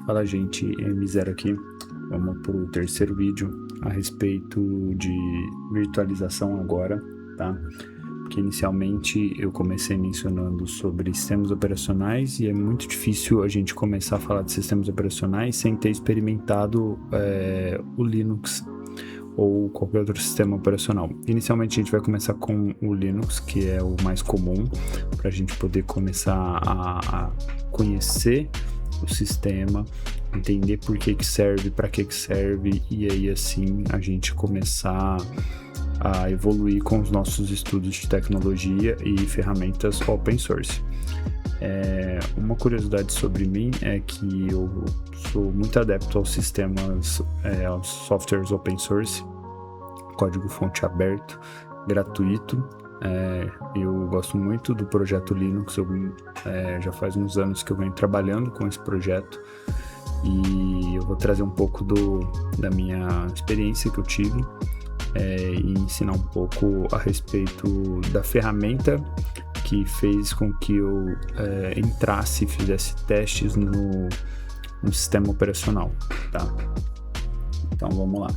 Fala gente, M0 aqui. Vamos para o terceiro vídeo a respeito de virtualização agora, tá? Porque inicialmente eu comecei mencionando sobre sistemas operacionais e é muito difícil a gente começar a falar de sistemas operacionais sem ter experimentado o Linux ou qualquer outro sistema operacional. Inicialmente a gente vai começar com o Linux, que é o mais comum, para a gente poder começar a conhecer o sistema, entender por que serve, para que serve, e aí assim a gente começar a evoluir com os nossos estudos de tecnologia e ferramentas open source. Uma curiosidade sobre mim é que eu sou muito adepto aos sistemas, aos softwares open source, código-fonte aberto, gratuito. Eu gosto muito do projeto Linux, já faz uns anos que eu venho trabalhando com esse projeto e eu vou trazer um pouco da minha experiência que eu tive e ensinar um pouco a respeito da ferramenta que fez com que eu entrasse e fizesse testes no sistema operacional, tá? Então vamos lá.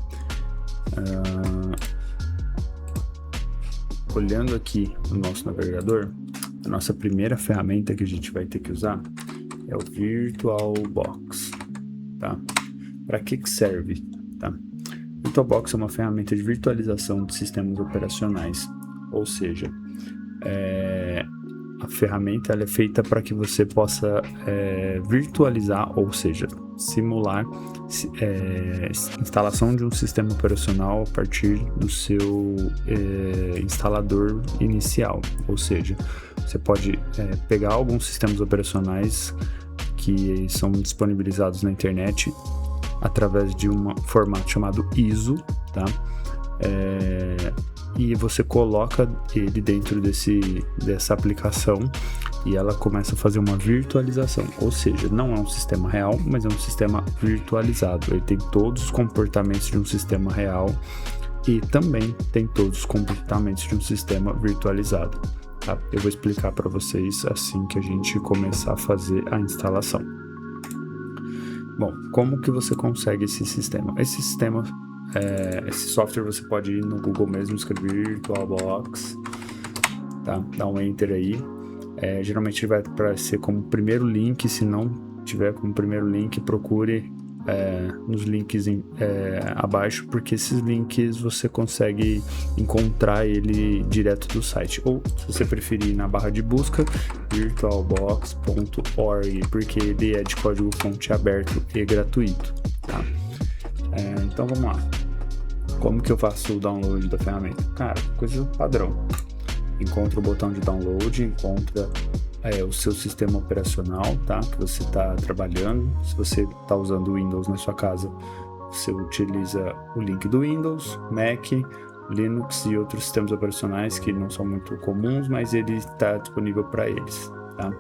Olhando aqui no nosso navegador, a nossa primeira ferramenta que a gente vai ter que usar é o VirtualBox, tá? Para que serve, tá? VirtualBox é uma ferramenta de virtualização de sistemas operacionais, ou seja, a ferramenta ela é feita para que você possa virtualizar, ou seja, simular instalação de um sistema operacional a partir do seu instalador inicial. Ou seja, você pode pegar alguns sistemas operacionais que são disponibilizados na internet através de um formato chamado ISO, tá? E você coloca ele dentro dessa aplicação e ela começa a fazer uma virtualização, ou seja, não é um sistema real, mas é um sistema virtualizado. Ele tem todos os comportamentos de um sistema real e também tem todos os comportamentos de um sistema virtualizado, tá? Eu vou explicar para vocês assim que a gente começar a fazer a instalação. Bom, como que você consegue esse sistema? Esse software você pode ir no Google mesmo, escrever VirtualBox, tá? Dá um enter aí. Geralmente ele vai aparecer como primeiro link. Se não tiver como primeiro link, procure nos links abaixo, porque esses links você consegue encontrar ele direto do site, ou se você preferir na barra de busca, virtualbox.org, porque ele é de código-fonte aberto e gratuito, tá? Então vamos lá. Como que eu faço o download da ferramenta? Cara, coisa padrão. Encontra o botão de download, encontra o seu sistema operacional, tá? Que você está trabalhando. Se você está usando o Windows na sua casa, você utiliza o link do Windows, Mac, Linux e outros sistemas operacionais que não são muito comuns, mas ele está disponível para eles, tá?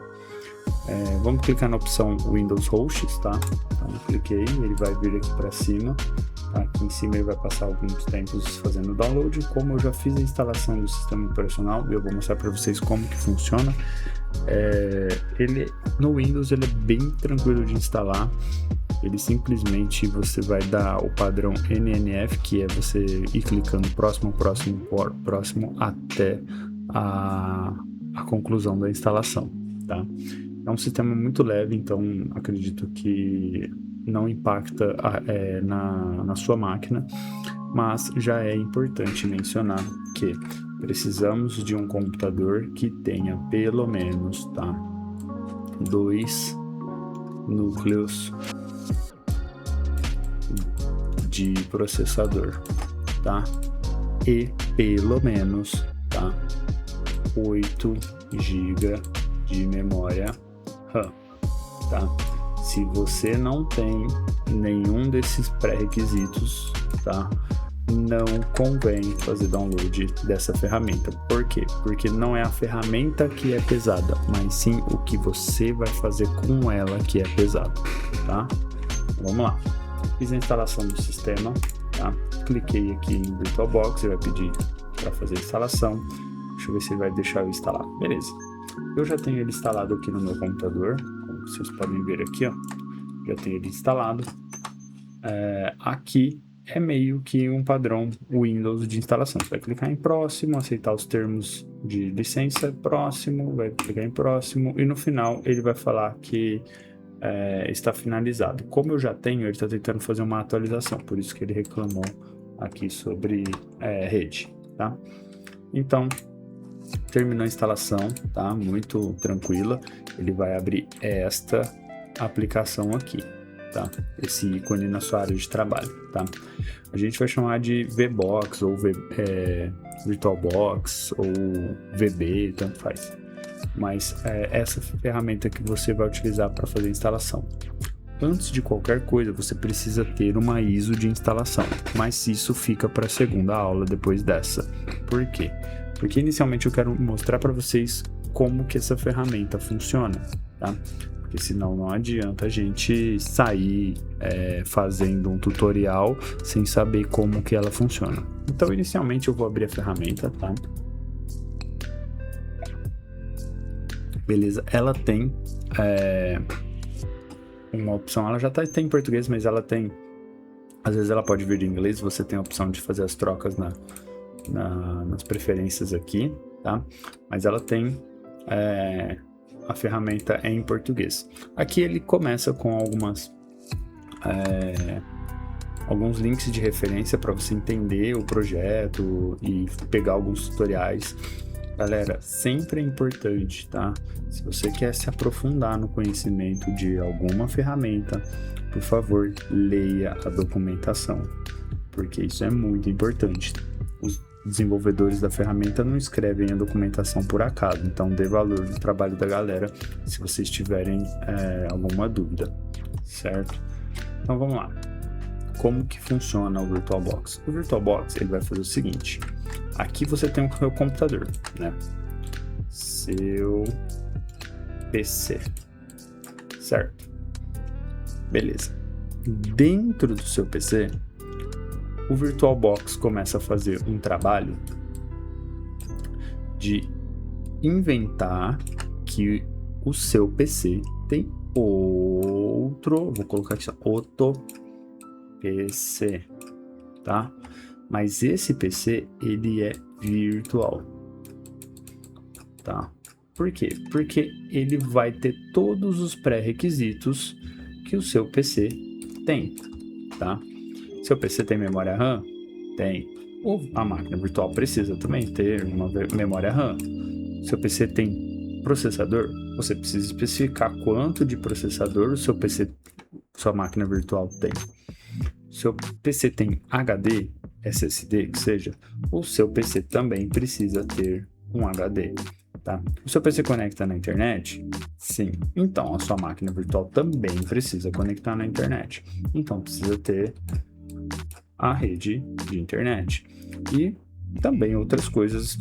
Vamos clicar na opção Windows Hosts, tá? Então eu cliquei, ele vai vir aqui para cima, tá? Aqui em cima ele vai passar alguns tempos fazendo o download. Como eu já fiz a instalação do sistema operacional, eu vou mostrar para vocês como que funciona. No Windows ele é bem tranquilo de instalar. Ele simplesmente você vai dar o padrão NNF, que é você ir clicando próximo até a conclusão da instalação, tá? É um sistema muito leve, então acredito que não impacta na sua máquina, mas já é importante mencionar que precisamos de um computador que tenha pelo menos, tá, 2 núcleos de processador, tá? E pelo menos, tá, 8 GB de memória RAM, tá? Se você não tem nenhum desses pré-requisitos, tá, não convém fazer download dessa ferramenta. Por quê? Porque não é a ferramenta que é pesada, mas sim o que você vai fazer com ela que é pesado, tá? Vamos lá. Fiz a instalação do sistema, tá? Cliquei aqui no VirtualBox, ele vai pedir para fazer a instalação. Deixa eu ver se ele vai deixar eu instalar. Beleza. Eu já tenho ele instalado aqui no meu computador, como vocês podem ver aqui, ó. já tenho ele instalado. Aqui é meio que um padrão Windows de instalação. Você vai clicar em próximo, aceitar os termos de licença, próximo, vai clicar em próximo e no final ele vai falar que está finalizado. Como eu já tenho, ele está tentando fazer uma atualização, por isso que ele reclamou aqui sobre rede, tá? Então, terminou a instalação, tá? Muito tranquila. Ele vai abrir esta aplicação aqui, tá? Esse ícone na sua área de trabalho, tá? A gente vai chamar de VBox ou VirtualBox ou VB, tanto faz. Mas essa ferramenta que você vai utilizar para fazer a instalação. Antes de qualquer coisa, você precisa ter uma ISO de instalação, mas isso fica para a segunda aula depois dessa. Por quê? Porque inicialmente eu quero mostrar para vocês como que essa ferramenta funciona, tá? Porque senão não adianta a gente sair fazendo um tutorial sem saber como que ela funciona. Então, inicialmente eu vou abrir a ferramenta, tá? Beleza, ela tem uma opção, ela já tem em português, mas ela tem, às vezes ela pode vir em inglês, você tem a opção de fazer as trocas nas preferências aqui, tá? Mas ela tem a ferramenta em português. Aqui ele começa com alguns links de referência para você entender o projeto e pegar alguns tutoriais. Galera, sempre é importante, tá? Se você quer se aprofundar no conhecimento de alguma ferramenta, por favor, leia a documentação, porque isso é muito importante. Os desenvolvedores da ferramenta não escrevem a documentação por acaso, então dê valor no trabalho da galera se vocês tiverem alguma dúvida, certo? Então vamos lá. Como que funciona o VirtualBox? O VirtualBox ele vai fazer o seguinte: aqui você tem o seu computador, né? Seu PC, certo? Beleza. Dentro do seu PC, o VirtualBox começa a fazer um trabalho de inventar que o seu PC tem outro, vou colocar aqui só, outro PC, tá? Mas esse PC, ele é virtual, tá? Por quê? Porque ele vai ter todos os pré-requisitos que o seu PC tem, tá? Seu PC tem memória RAM? Tem. A máquina virtual precisa também ter uma memória RAM. Seu PC tem processador? Você precisa especificar quanto de processador o seu PC, sua máquina virtual tem. Seu PC tem HD, SSD, que seja, o seu PC também precisa ter um HD, tá? O seu PC conecta na internet? Sim. Então, a sua máquina virtual também precisa conectar na internet. Então, precisa ter a rede de internet. E também outras coisas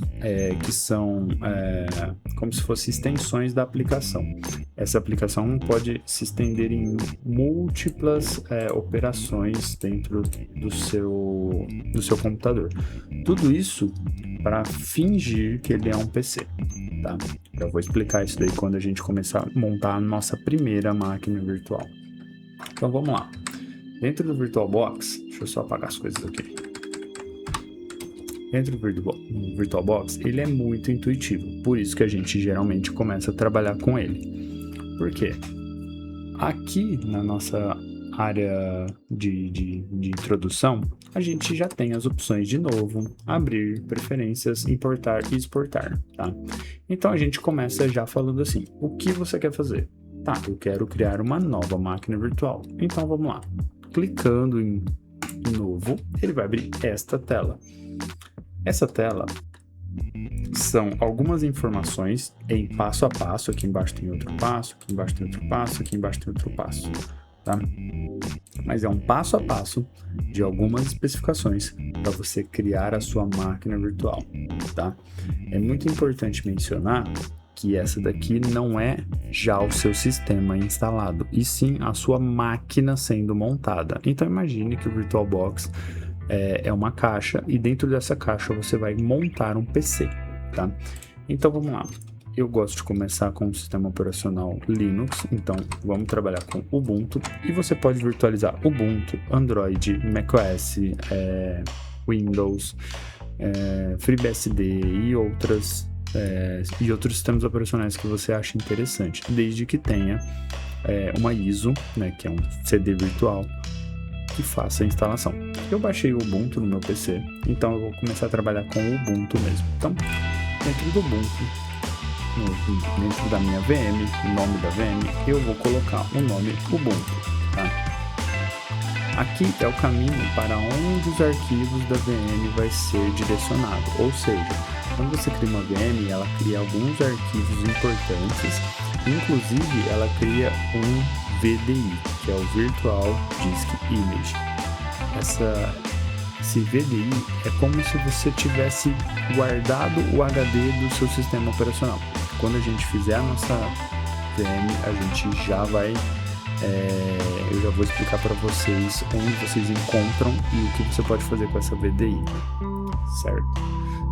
que são como se fossem extensões da aplicação. Essa aplicação pode se estender em múltiplas operações dentro do seu computador. Tudo isso para fingir que ele é um PC, tá? Eu vou explicar isso daí quando a gente começar a montar a nossa primeira máquina virtual. Então vamos lá. Dentro do VirtualBox, deixa eu só apagar as coisas aqui. Dentro do VirtualBox, ele é muito intuitivo, por isso que a gente geralmente começa a trabalhar com ele. Por quê? Aqui na nossa área de introdução, a gente já tem as opções de novo, abrir, preferências, importar e exportar, tá? Então a gente começa já falando assim, o que você quer fazer? Tá, eu quero criar uma nova máquina virtual. Então vamos lá. Clicando em novo, ele vai abrir esta tela. Essa tela são algumas informações em passo a passo. Aqui embaixo tem outro passo, aqui embaixo tem outro passo, aqui embaixo tem outro passo, tá? Mas é um passo a passo de algumas especificações para você criar a sua máquina virtual, tá? É muito importante mencionar que essa daqui não é já o seu sistema instalado, e sim a sua máquina sendo montada. Então imagine que o VirtualBox é uma caixa, e dentro dessa caixa você vai montar um PC, tá? Então vamos lá. eu gosto de começar com o sistema operacional Linux, então vamos trabalhar com Ubuntu, e você pode virtualizar Ubuntu, Android, macOS, Windows, FreeBSD e outros sistemas operacionais que você acha interessante, desde que tenha uma ISO, né, que é um CD virtual, que faça a instalação. Eu baixei o Ubuntu no meu PC, então eu vou começar a trabalhar com o Ubuntu mesmo. Então, dentro do Ubuntu, dentro da minha VM, o nome da VM, eu vou colocar o nome Ubuntu, tá? Aqui é o caminho para onde os arquivos da VM vai ser direcionado, ou seja, quando você cria uma VM, ela cria alguns arquivos importantes, inclusive ela cria um VDI, que é o Virtual Disk Image. Esse VDI é como se você tivesse guardado o HD do seu sistema operacional. Quando a gente fizer a nossa VM, a gente já vai... eu já vou explicar para vocês onde vocês encontram e o que você pode fazer com essa VDI, certo?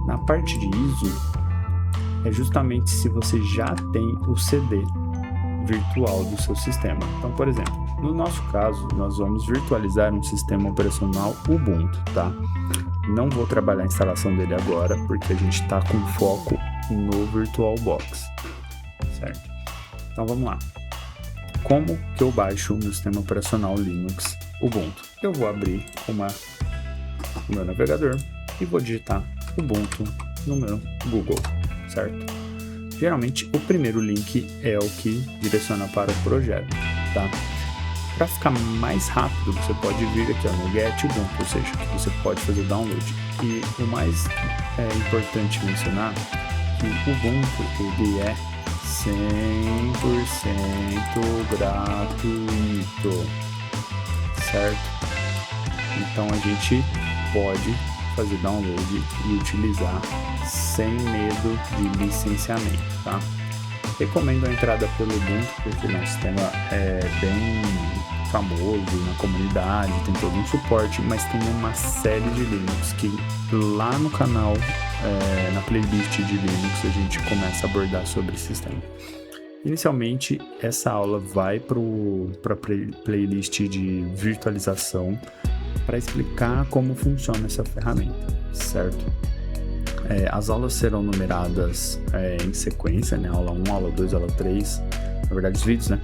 Na parte de ISO, é justamente se você já tem o CD virtual do seu sistema. Então, por exemplo, no nosso caso, nós vamos virtualizar um sistema operacional Ubuntu, tá? Não vou trabalhar a instalação dele agora, porque a gente está com foco no VirtualBox, certo? Então, vamos lá. Como que eu baixo o meu sistema operacional Linux Ubuntu? Eu vou abrir o meu navegador e vou digitar Ubuntu no meu Google, certo? Geralmente o primeiro link é o que direciona para o projeto, tá? Para ficar mais rápido, você pode vir aqui no Get Ubuntu, ou seja, que você pode fazer download. E o mais importante mencionar que o Ubuntu ele é 100% gratuito, certo? Então a gente pode fazer download e utilizar sem medo de licenciamento, tá? Recomendo a entrada pelo Ubuntu, porque ele é um sistema bem famoso na comunidade, tem todo um suporte, mas tem uma série de Linux que lá no canal, na playlist de Linux, a gente começa a abordar sobre esse sistema. Inicialmente, essa aula vai para a playlist de virtualização para explicar como funciona essa ferramenta, certo? As aulas serão numeradas em sequência, né? Aula 1, aula 2, aula 3. Na verdade, os vídeos, né?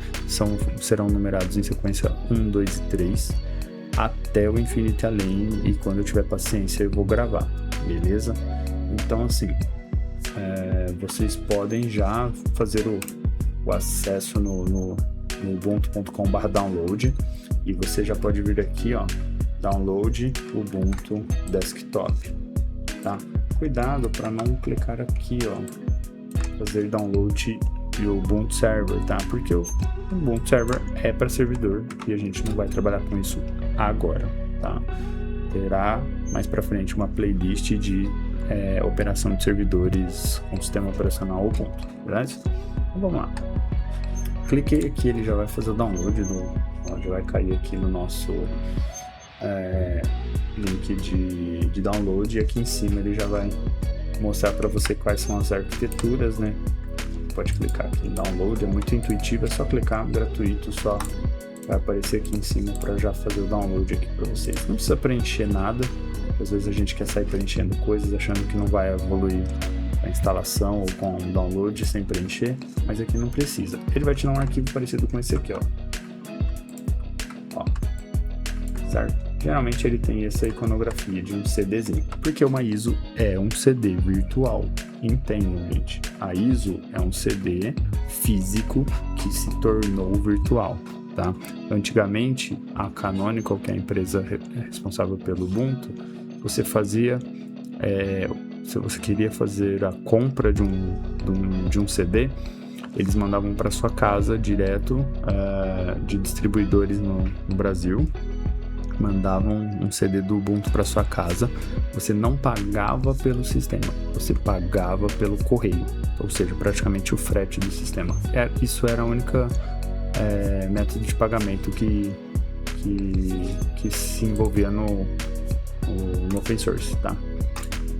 Serão numerados em sequência 1, 2 e 3 até o infinito e além, e quando eu tiver paciência eu vou gravar, beleza? Então, assim, vocês podem já fazer o acesso no ubuntu.com/download, e você já pode vir aqui, ó, download Ubuntu Desktop, tá? Cuidado para não clicar aqui, ó, fazer download de Ubuntu Server, tá? Porque o Ubuntu Server é para servidor e a gente não vai trabalhar com isso agora, tá? Terá mais para frente uma playlist de operação de servidores com sistema operacional Ubuntu, beleza? Então vamos lá. Cliquei aqui, ele já vai fazer o download já vai cair aqui no nosso link de download, e aqui em cima ele já vai mostrar para você quais são as arquiteturas, né? Pode clicar aqui em download, é muito intuitivo, é só clicar, gratuito, só vai aparecer aqui em cima para já fazer o download aqui para vocês. Não precisa preencher nada, às vezes a gente quer sair preenchendo coisas achando que não vai evoluir a instalação ou com o download sem preencher, mas aqui não precisa. Ele vai te dar um arquivo parecido com esse aqui, ó. Certo? Geralmente ele tem essa iconografia de um CDzinho, porque uma ISO é um CD virtual. Entendam, gente. A ISO é um CD físico que se tornou virtual, tá? Antigamente, a Canonical, que é a empresa responsável pelo Ubuntu, você fazia... se você queria fazer a compra de um CD, eles mandavam para sua casa direto, de distribuidores no Brasil, mandavam um CD do Ubuntu para sua casa. Você não pagava pelo sistema, você pagava pelo correio, ou seja, praticamente o frete do sistema. Isso era a única método de pagamento que se envolvia no open source, tá?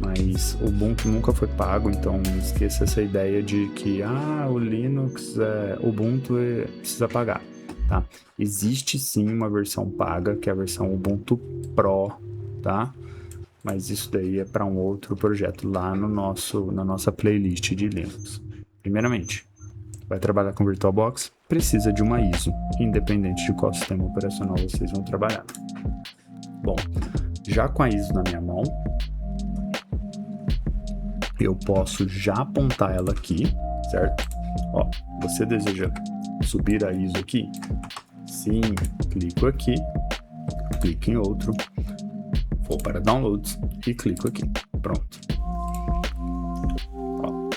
Mas o Ubuntu nunca foi pago, então esqueça essa ideia de que o Linux, Ubuntu precisa pagar, tá? Existe sim uma versão paga, que é a versão Ubuntu Pro, tá? Mas isso daí é para um outro projeto lá na nossa playlist de Linux. Primeiramente, vai trabalhar com VirtualBox, precisa de uma ISO, independente de qual sistema operacional vocês vão trabalhar. Bom, já com a ISO na minha mão, eu posso já apontar ela aqui, certo? Ó, você deseja subir a ISO aqui? Sim, clico aqui, clico em outro, vou para Downloads e clico aqui. Pronto. Ó,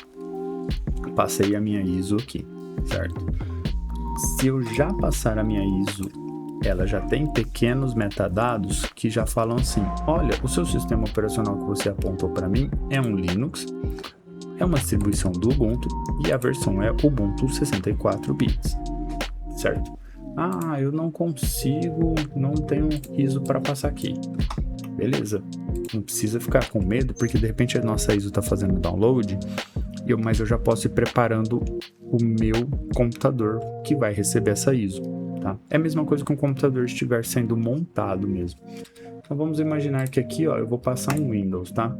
passei a minha ISO aqui, certo? Se eu já passar a minha ISO, ela já tem pequenos metadados que já falam assim: olha, o seu sistema operacional que você apontou para mim é um Linux, é uma distribuição do Ubuntu e a versão é Ubuntu 64 bits, certo? Eu não consigo, não tenho ISO para passar aqui. Beleza, não precisa ficar com medo, porque de repente a nossa ISO está fazendo download, mas eu já posso ir preparando o meu computador que vai receber essa ISO. Tá? É a mesma coisa que o computador estiver sendo montado mesmo. Então vamos imaginar que aqui, ó, eu vou passar um Windows, tá?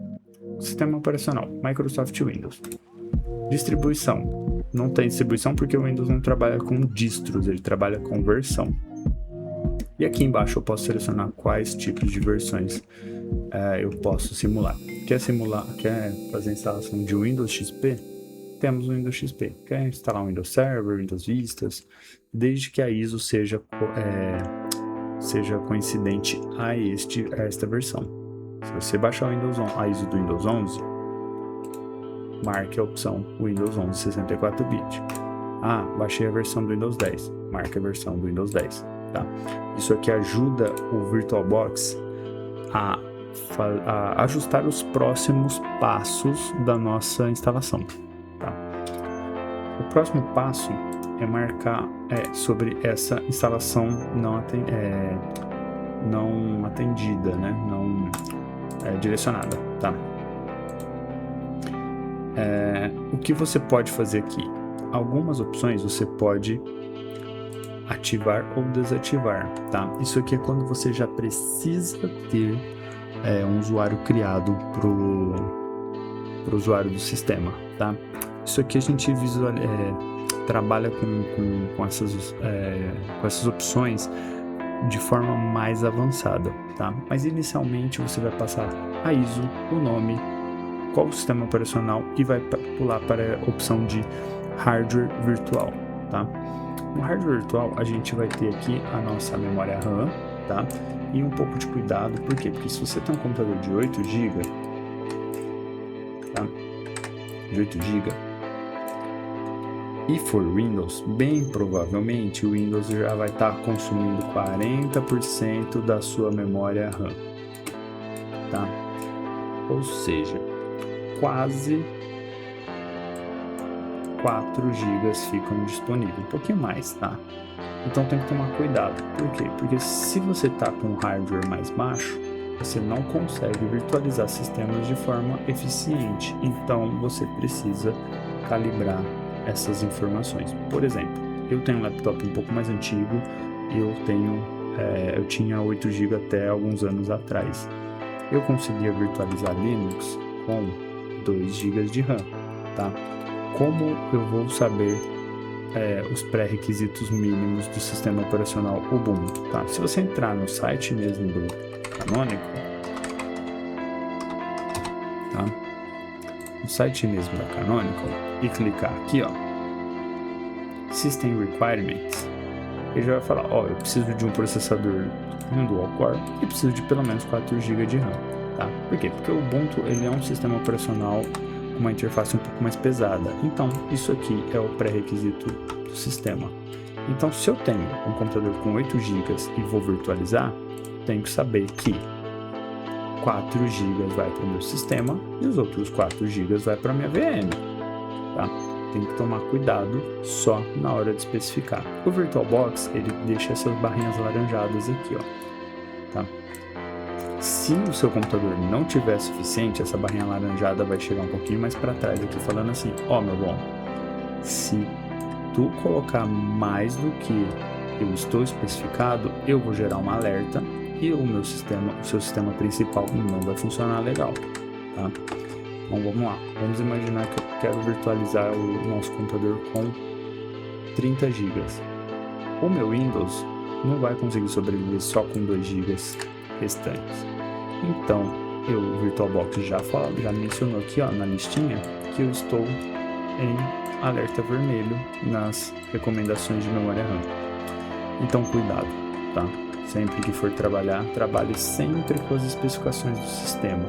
Sistema operacional, Microsoft Windows. Distribuição. Não tem distribuição porque o Windows não trabalha com distros, ele trabalha com versão. E aqui embaixo eu posso selecionar quais tipos de versões eu posso simular. Quer fazer a instalação de Windows XP? Temos o Windows XP. Quer instalar um Windows Server, Windows Vista, desde que a ISO seja coincidente a esta versão. Se você baixar a ISO do Windows 11, marque a opção Windows 11 64 bit. Baixei a versão do Windows 10, marque a versão do Windows 10. Tá? Isso aqui ajuda o VirtualBox a ajustar os próximos passos da nossa instalação. Tá? O próximo passo é marcar sobre essa instalação não atendida, né? Não direcionada. Tá? O que você pode fazer aqui? Algumas opções você pode ativar ou desativar, tá? Isso aqui é quando você já precisa ter um usuário criado pro usuário do sistema, tá? Isso aqui a gente trabalha com essas opções de forma mais avançada, tá? Mas inicialmente você vai passar a ISO, o nome, qual o sistema operacional e vai pular para a opção de hardware virtual, tá? No hardware virtual a gente vai ter aqui a nossa memória RAM, tá? E um pouco de cuidado, por quê? Porque se você tem um computador de 8 GB, tá? De 8 GB e for Windows, bem provavelmente o Windows já vai estar consumindo 40% da sua memória RAM, tá? Ou seja, quase 4 GB ficam disponíveis, um pouquinho mais, tá? Então tem que tomar cuidado. Por quê? Porque se você está com um hardware mais baixo, você não consegue virtualizar sistemas de forma eficiente. Então você precisa calibrar essas informações. Por exemplo, eu tenho um laptop um pouco mais antigo e eu tinha 8 GB até alguns anos atrás. Eu conseguia virtualizar Linux com 2 GB de RAM, tá? Como eu vou saber os pré-requisitos mínimos do sistema operacional Ubuntu, tá? Se você entrar no site mesmo do Canonical, tá? No site mesmo da Canonical e clicar aqui, ó, System Requirements, ele já vai falar, eu preciso de um processador dual core e preciso de pelo menos 4 GB de RAM, tá? Por quê? Porque o Ubuntu ele é um sistema operacional com uma interface um pouco mais pesada. Então, isso aqui é o pré-requisito do sistema. Então, se eu tenho um computador com 8 GB e vou virtualizar, tenho que saber que 4 GB vai para o meu sistema e os outros 4 GB vai para a minha VM, tá? Tem que tomar cuidado só na hora de especificar. O VirtualBox, ele deixa essas barrinhas laranjadas aqui, ó, tá? Se o seu computador não tiver suficiente, essa barrinha alaranjada vai chegar um pouquinho mais para trás aqui falando assim, ó, meu bom, se tu colocar mais do que eu estou especificado, eu vou gerar um alerta e o seu sistema principal não vai funcionar legal, tá? Então vamos lá, vamos imaginar que eu quero virtualizar o nosso computador com 30 GB. O meu Windows não vai conseguir sobreviver só com 2 GB restantes. Então, o VirtualBox já mencionou aqui, ó, na listinha que eu estou em alerta vermelho nas recomendações de memória RAM. Então, cuidado, tá? Sempre que for trabalhar, trabalhe sempre com as especificações do sistema,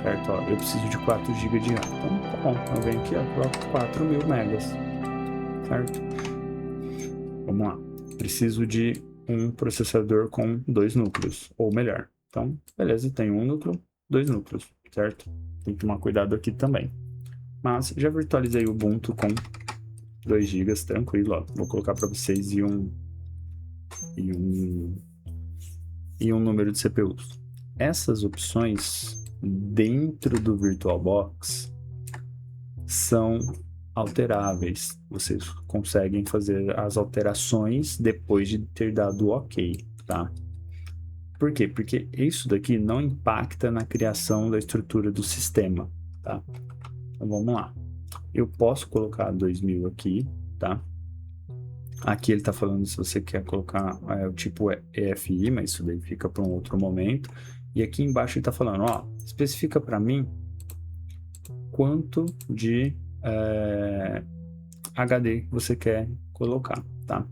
certo? Ó, eu preciso de 4 GB de RAM. Então, tá bom, eu venho aqui, ó, coloco 4.000 megas, certo? Vamos lá. Preciso de um processador com 2 núcleos, ou melhor. Então, beleza, tem um núcleo, 2 núcleos, certo? Tem que tomar cuidado aqui também. Mas já virtualizei o Ubuntu com 2 GB, tranquilo, ó. Vou colocar para vocês um número de CPUs. Essas opções dentro do VirtualBox são alteráveis. Vocês conseguem fazer as alterações depois de ter dado o OK, tá? Por quê? Porque isso daqui não impacta na criação da estrutura do sistema, tá? Então vamos lá. Eu posso colocar 2000 aqui, tá? Aqui ele está falando se você quer colocar o tipo EFI, mas isso daí fica para um outro momento. E aqui embaixo ele está falando, ó, especifica para mim quanto de HD você quer colocar, tá?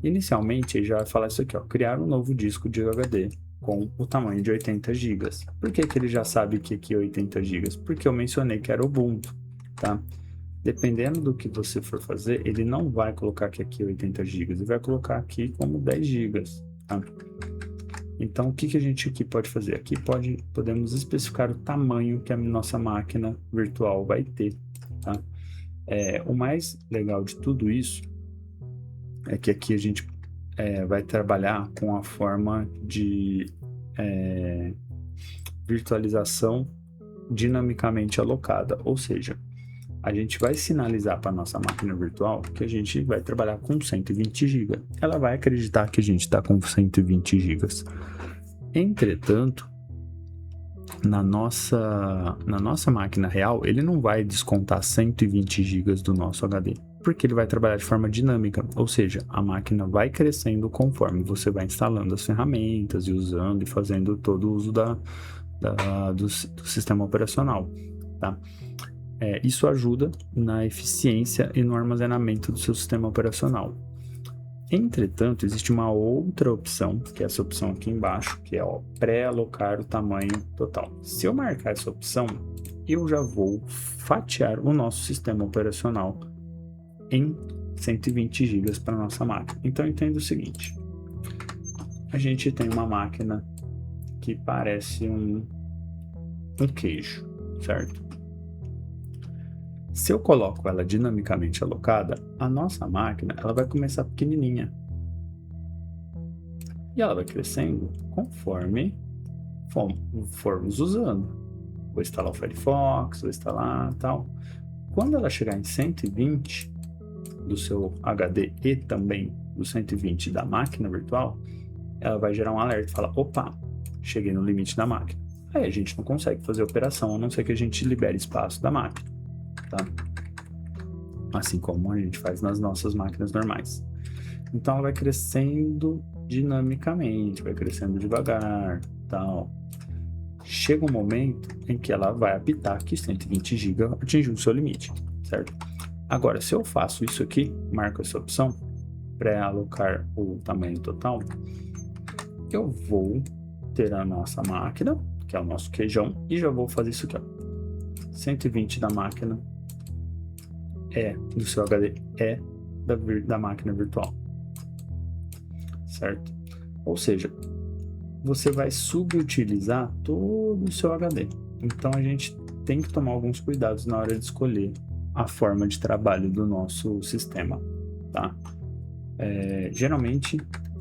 Inicialmente ele já vai falar isso aqui, ó, criar um novo disco de HD com o tamanho de 80 GB. Por que que ele já sabe que aqui é 80 GB? Porque eu mencionei que era Ubuntu, tá? Dependendo do que você for fazer, ele não vai colocar que aqui é 80 GB, ele vai colocar aqui como 10 GB, tá? Então, o que que a gente aqui pode fazer? Aqui podemos especificar o tamanho que a nossa máquina virtual vai ter, tá? O mais legal de tudo isso é que aqui a gente vai trabalhar com a forma de virtualização dinamicamente alocada, ou seja, a gente vai sinalizar para a nossa máquina virtual que a gente vai trabalhar com 120 GB. Ela vai acreditar que a gente está com 120 GB. Entretanto, na nossa máquina real, ele não vai descontar 120 GB do nosso HD, porque ele vai trabalhar de forma dinâmica, ou seja, a máquina vai crescendo conforme você vai instalando as ferramentas e usando e fazendo todo o uso do sistema operacional, tá? Isso ajuda na eficiência e no armazenamento do seu sistema operacional. Entretanto, existe uma outra opção, que é essa opção aqui embaixo, que é pré-alocar o tamanho total. Se eu marcar essa opção, eu já vou fatiar o nosso sistema operacional em 120 GB para nossa máquina. Então, entenda o seguinte, a gente tem uma máquina que parece um queijo, certo? Se eu coloco ela dinamicamente alocada, a nossa máquina ela vai começar pequenininha. E ela vai crescendo conforme formos usando. Vou instalar o Firefox, vou instalar tal. Quando ela chegar em 120 do seu HD e também do 120 da máquina virtual, ela vai gerar um alerta e falar, opa, cheguei no limite da máquina. Aí a gente não consegue fazer a operação, a não ser que a gente libere espaço da máquina. Tá? Assim como a gente faz nas nossas máquinas normais. Então ela vai crescendo dinamicamente, vai crescendo devagar, tal. Chega um momento em que ela vai apitar que 120 GB atingiu o seu limite, certo? Agora, se eu faço isso aqui, marco essa opção, pré-alocar o tamanho total, eu vou ter a nossa máquina, que é o nosso queijão, e já vou fazer isso aqui, ó. 120 da máquina do seu HD da máquina virtual, certo? Ou seja, você vai subutilizar todo o seu HD. Então a gente tem que tomar alguns cuidados na hora de escolher a forma de trabalho do nosso sistema, tá? Geralmente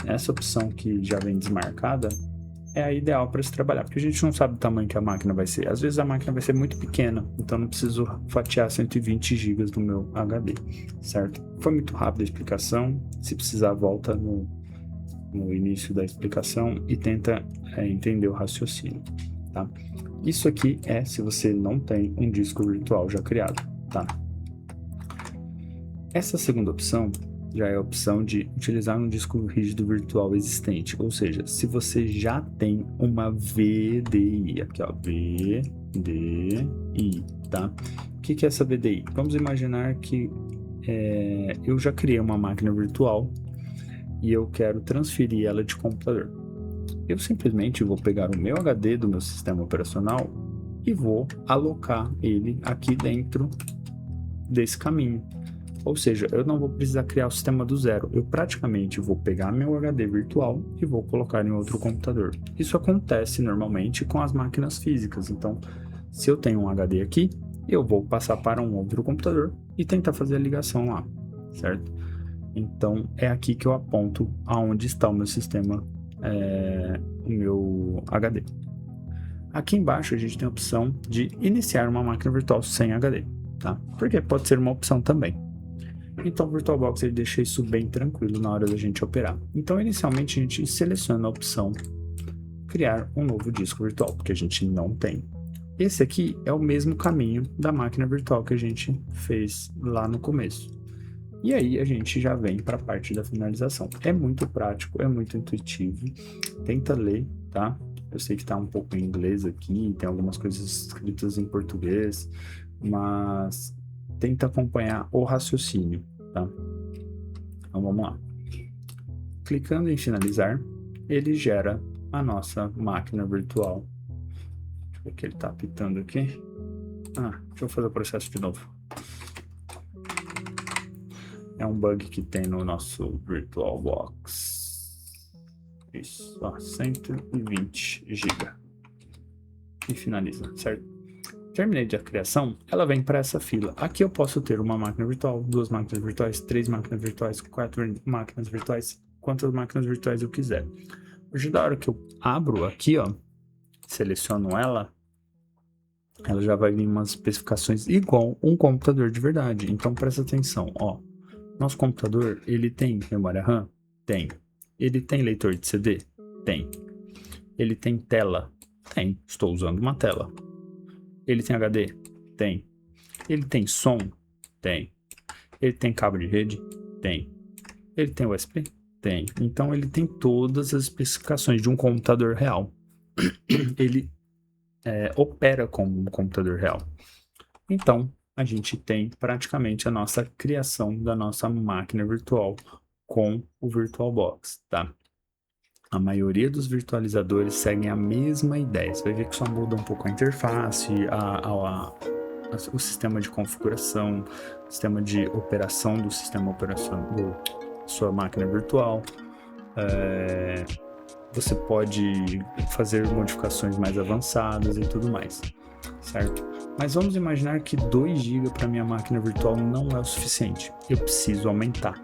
essa opção que já vem desmarcada é a ideal para se trabalhar, porque a gente não sabe o tamanho que a máquina vai ser. Às vezes a máquina vai ser muito pequena, então não preciso fatiar 120 GB do meu HD, certo? Foi muito rápida a explicação. Se precisar, volta no início da explicação e tenta entender o raciocínio, tá? Isso aqui é se você não tem um disco virtual já criado, tá? Essa segunda opção já é a opção de utilizar um disco rígido virtual existente, ou seja, se você já tem uma VDI, aqui ó, VDI, tá? O que é essa VDI? Vamos imaginar que eu já criei uma máquina virtual e eu quero transferir ela de computador. Eu simplesmente vou pegar o meu HD do meu sistema operacional e vou alocar ele aqui dentro desse caminho. Ou seja, eu não vou precisar criar o sistema do zero. Eu praticamente vou pegar meu HD virtual e vou colocar em outro computador. Isso acontece normalmente com as máquinas físicas. Então, se eu tenho um HD aqui, eu vou passar para um outro computador e tentar fazer a ligação lá, certo? Então, é aqui que eu aponto aonde está o meu sistema, o meu HD. Aqui embaixo a gente tem a opção de iniciar uma máquina virtual sem HD, tá? Porque pode ser uma opção também. Então o VirtualBox ele deixa isso bem tranquilo na hora da gente operar. Então inicialmente a gente seleciona a opção criar um novo disco virtual, porque a gente não tem. Esse aqui é o mesmo caminho da máquina virtual que a gente fez lá no começo. E aí a gente já vem para a parte da finalização. É muito prático, é muito intuitivo. Tenta ler, tá? Eu sei que está um pouco em inglês aqui, tem algumas coisas escritas em português, mas tenta acompanhar o raciocínio, tá? Então vamos lá. Clicando em finalizar, ele gera a nossa máquina virtual. Deixa eu ver que ele está apitando aqui. Deixa eu fazer o processo de novo. É um bug que tem no nosso VirtualBox. Isso, ó, 120 GB. E finaliza, certo? Terminei a criação, ela vem para essa fila. Aqui eu posso ter uma máquina virtual, 2 máquinas virtuais, 3 máquinas virtuais, 4 máquinas virtuais, quantas máquinas virtuais eu quiser. Hoje, da hora que eu abro aqui, ó, seleciono ela já vai vir umas especificações igual um computador de verdade. Então presta atenção, ó. Nosso computador, ele tem memória RAM? Tem. Ele tem leitor de CD? Tem. Ele tem tela? Tem. Estou usando uma tela. Ele tem HD? Tem. Ele tem som? Tem. Ele tem cabo de rede? Tem. Ele tem USB? Tem. Então ele tem todas as especificações de um computador real. Ele opera como um computador real. Então a gente tem praticamente a nossa criação da nossa máquina virtual com o VirtualBox, tá? A maioria dos virtualizadores seguem a mesma ideia. Você vai ver que só muda um pouco a interface, o sistema de configuração, o sistema de operação do sistema operacional da sua máquina virtual. Você pode fazer modificações mais avançadas e tudo mais, certo? Mas vamos imaginar que 2 GB para minha máquina virtual não é o suficiente. Eu preciso aumentar.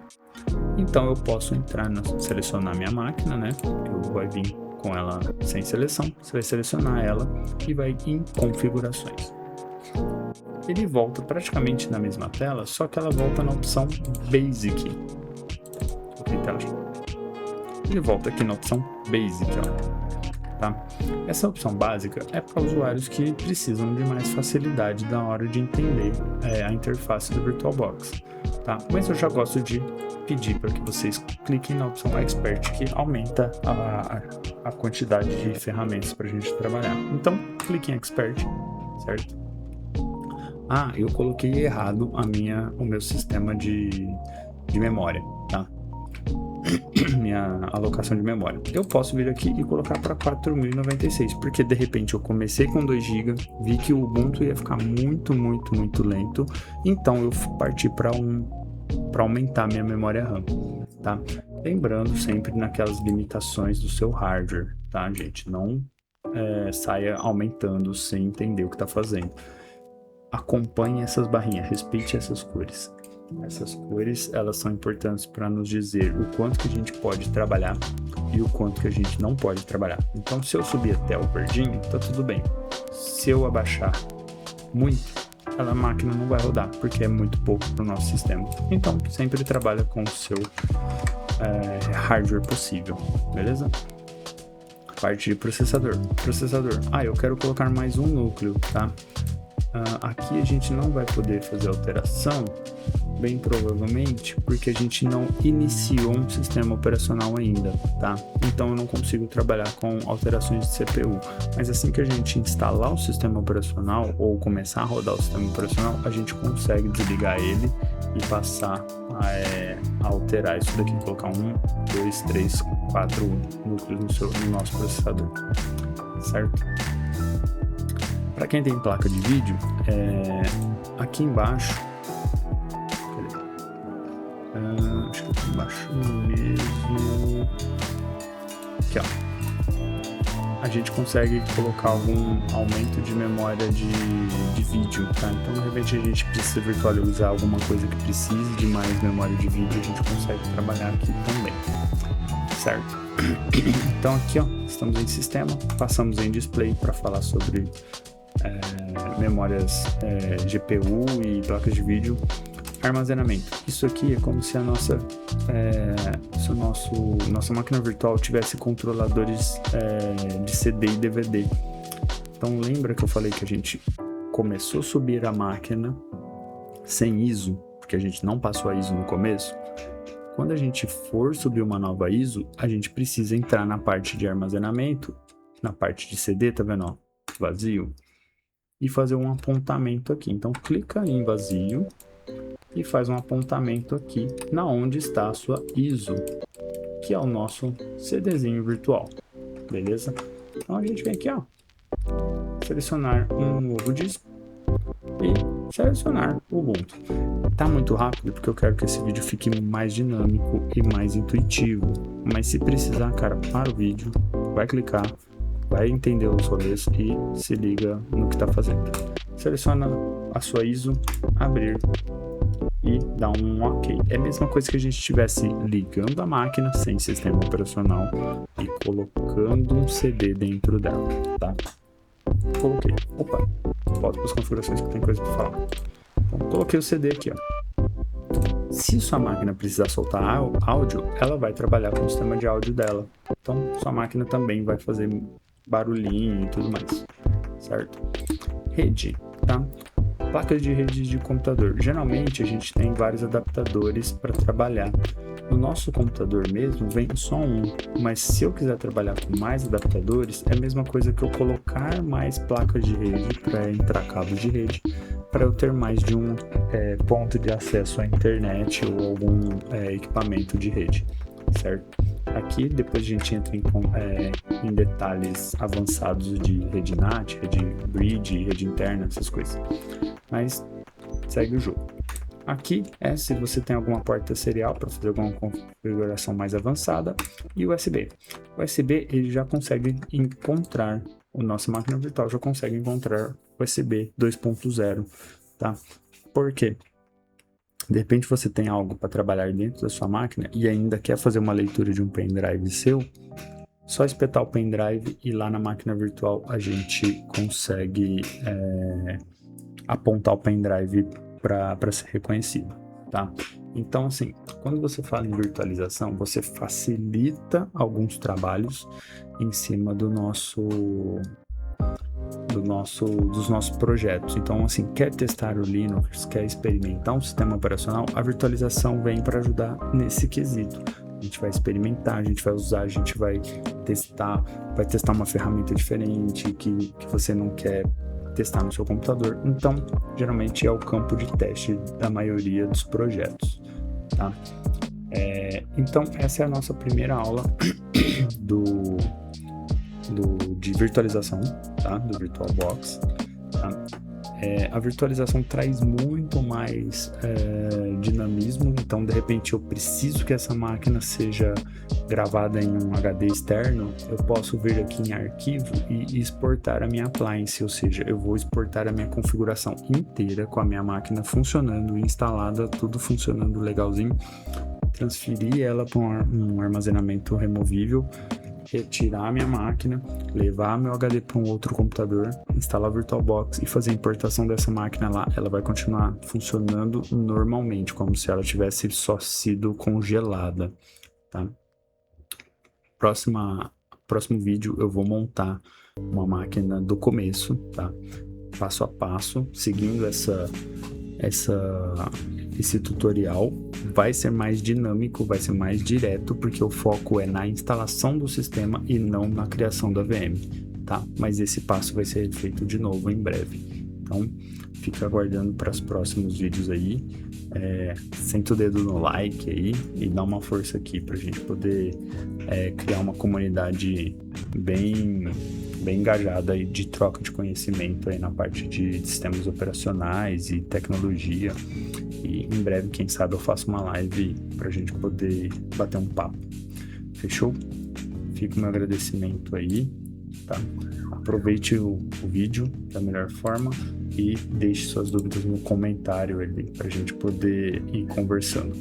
Então eu posso entrar, selecionar minha máquina, né? Eu vou vir com ela sem seleção. Você vai selecionar ela e vai em configurações. Ele volta praticamente na mesma tela, só que ela volta na opção Basic. Ele volta aqui na opção Basic, ó. Tá? Essa opção básica é para usuários que precisam de mais facilidade na hora de entender a interface do VirtualBox, tá? Mas eu já gosto de pedir para que vocês cliquem na opção Expert, que aumenta a quantidade de ferramentas para a gente trabalhar. Então, clique em Expert, certo? Eu coloquei errado o meu sistema de memória, tá? Minha alocação de memória. Eu posso vir aqui e colocar para 4096, porque de repente eu comecei com 2 GB, vi que o Ubuntu ia ficar muito lento, então eu parti para aumentar minha memória RAM, tá? Lembrando sempre naquelas limitações do seu hardware, tá, gente? Não saia aumentando sem entender o que está fazendo. Acompanhe essas barrinhas, respeite essas cores. Essas cores, elas são importantes para nos dizer o quanto que a gente pode trabalhar e o quanto que a gente não pode trabalhar. Então, se eu subir até o verdinho, tá tudo bem. Se eu abaixar muito, a máquina não vai rodar, porque é muito pouco para o nosso sistema. Então, sempre trabalha com o seu hardware possível, beleza? Parte de processador. Eu quero colocar mais um núcleo, tá? Aqui a gente não vai poder fazer alteração, bem provavelmente, porque a gente não iniciou um sistema operacional ainda, tá? Então eu não consigo trabalhar com alterações de CPU. Mas assim que a gente instalar o sistema operacional ou começar a rodar o sistema operacional, a gente consegue desligar ele e passar a alterar isso daqui, colocar 1, 2, 3, 4 núcleos no nosso processador, certo? Para quem tem placa de vídeo, aqui embaixo, acho que aqui embaixo mesmo, aqui ó, a gente consegue colocar algum aumento de memória de vídeo, tá? Então de repente a gente precisa virtualizar alguma coisa que precise de mais memória de vídeo, a gente consegue trabalhar aqui também, certo? Então aqui ó, estamos em sistema, passamos em display para falar sobre memórias GPU e placas de vídeo. Armazenamento. Isso aqui é como se a nossa máquina virtual tivesse controladores de CD e DVD. Então lembra que eu falei que a gente começou a subir a máquina sem ISO, porque a gente não passou a ISO no começo? Quando a gente for subir uma nova ISO, a gente precisa entrar na parte de armazenamento, na parte de CD, tá vendo? Ó, vazio. E fazer um apontamento aqui. Então clica em vazio e faz um apontamento aqui na onde está a sua ISO, que é o nosso CDzinho virtual, beleza? Então a gente vem aqui, ó, selecionar um novo disco e selecionar o Ubuntu. Tá muito rápido porque eu quero que esse vídeo fique mais dinâmico e mais intuitivo, mas se precisar, cara, para o vídeo, vai clicar, vai entender os rolês e se liga no que está fazendo. Seleciona a sua ISO, abrir e dá um OK. É a mesma coisa que a gente estivesse ligando a máquina sem sistema operacional e colocando um CD dentro dela, tá? Coloquei. Opa, volto para as configurações que tem coisa para falar. Então, coloquei o CD aqui, ó. Se sua máquina precisar soltar áudio, ela vai trabalhar com o sistema de áudio dela. Então, sua máquina também vai fazer barulhinho e tudo mais, certo? Rede, tá? Placas de rede de computador. Geralmente a gente tem vários adaptadores para trabalhar. No nosso computador mesmo vem só um, mas se eu quiser trabalhar com mais adaptadores, é a mesma coisa que eu colocar mais placas de rede para entrar cabo de rede, para eu ter mais de um ponto de acesso à internet ou algum equipamento de rede, certo? Aqui depois a gente entra em detalhes avançados de rede NAT, rede bridge, rede interna, essas coisas. Mas segue o jogo. Aqui se você tem alguma porta serial para fazer alguma configuração mais avançada, e o USB. O USB ele já consegue encontrar, o nosso máquina virtual já consegue encontrar USB 2.0, tá? Por quê? De repente você tem algo para trabalhar dentro da sua máquina e ainda quer fazer uma leitura de um pendrive seu, só espetar o pendrive e lá na máquina virtual a gente consegue apontar o pendrive para ser reconhecido, tá? Então, assim, quando você fala em virtualização, você facilita alguns trabalhos em cima dos nossos projetos. Então, assim, quer testar o Linux, quer experimentar um sistema operacional, a virtualização vem para ajudar nesse quesito. A gente vai experimentar, a gente vai usar, a gente vai testar uma ferramenta diferente que você não quer testar no seu computador. Então, geralmente é o campo de teste da maioria dos projetos, tá? Então, essa é a nossa primeira aula de virtualização, tá? Do VirtualBox, tá? A virtualização traz muito mais dinamismo, então de repente eu preciso que essa máquina seja gravada em um HD externo, eu posso vir aqui em arquivo e exportar a minha appliance, ou seja, eu vou exportar a minha configuração inteira com a minha máquina funcionando, instalada, tudo funcionando legalzinho, transferir ela para um armazenamento removível, retirar a minha máquina, levar meu HD para um outro computador, instalar a VirtualBox e fazer a importação dessa máquina lá. Ela vai continuar funcionando normalmente, como se ela tivesse só sido congelada, tá? Próximo vídeo eu vou montar uma máquina do começo, tá? Passo a passo, seguindo esse tutorial. Vai ser mais dinâmico, vai ser mais direto, porque o foco é na instalação do sistema e não na criação da VM, tá? Mas esse passo vai ser feito de novo em breve. Então, fica aguardando para os próximos vídeos aí. Senta o dedo no like aí e dá uma força aqui para a gente poder criar uma comunidade bem engajada aí de troca de conhecimento aí na parte de sistemas operacionais e tecnologia. E em breve, quem sabe, eu faço uma live pra gente poder bater um papo. Fechou? Fica o meu agradecimento aí, tá? Aproveite o vídeo da melhor forma e deixe suas dúvidas no comentário ali pra gente poder ir conversando.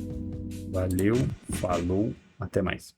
Valeu, falou, até mais.